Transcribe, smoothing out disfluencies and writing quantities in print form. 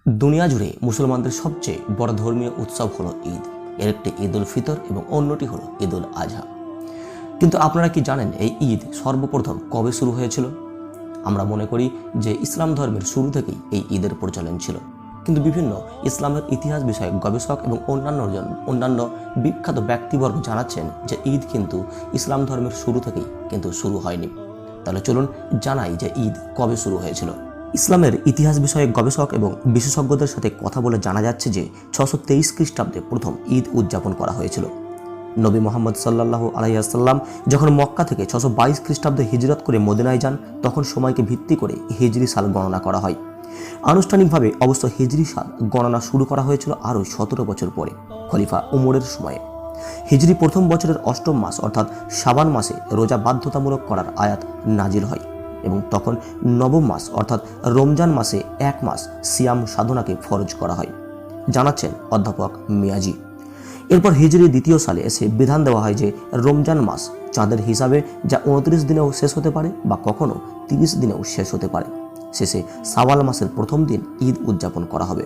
দুনিয়া জুড়ে মুসলমানদের সবচেয়ে বড় ধর্মীয় উৎসব হলো ঈদ। এর একটি ঈদ উল ফিতর এবং অন্যটি হলো ঈদ উল আজহা। কিন্তু আপনারা কি জানেন এই ঈদ সর্বপ্রথম কবে শুরু হয়েছিল? আমরা মনে করি যে ইসলাম ধর্মের শুরু থেকেই এই ঈদের প্রচলন ছিল, কিন্তু বিভিন্ন ইসলামের ইতিহাস বিষয়ক গবেষক এবং অন্যান্য বিখ্যাত ব্যক্তিবর্গ জানাচ্ছেন যে ঈদ কিন্তু ইসলাম ধর্মের শুরু থেকেই কিন্তু শুরু হয়নি। তাহলে চলুন জানাই যে ঈদ কবে শুরু হয়েছিল। ইসলামের ইতিহাস বিষয়ক গবেষক এবং বিশেষজ্ঞদের সাথে কথা বলে জানা যাচ্ছে যে 623 খ্রিস্টাব্দে প্রথম ঈদ উদযাপন করা হয়েছিল। নবী মোহাম্মদ সাল্লাল্লাহু আলাইহি ওয়াসাল্লাম যখন মক্কা থেকে 622 খ্রিস্টাব্দে হিজরত করে মদিনায় যান, তখন সময়কে ভিত্তি করে হিজরি সাল গণনা করা হয়। আনুষ্ঠানিকভাবে অবশ্য হিজরি সাল গণনা শুরু করা হয়েছিল আরও 17 বছর পরে, খলিফা উমরের সময়ে। হিজরি প্রথম বছরের অষ্টম মাস অর্থাৎ শাবান মাসে রোজা বাধ্যতামূলক করার আয়াত নাজিল হয় এবং তখন নবম মাস অর্থাৎ রমজান মাসে 1 মাস সিয়াম সাধনাকে ফরজ করা হয়, জানাচ্ছেন অধ্যাপক মিয়াজি। এরপর হিজরি দ্বিতীয় সালে এসে বিধান দেওয়া হয় যে রমজান মাস চাঁদের হিসাবে যা 29 দিনেও শেষ হতে পারে বা কখনো 30 দিনেও শেষ হতে পারে। শেষে শাওয়াল মাসের প্রথম দিন ঈদ উদযাপন করা হবে।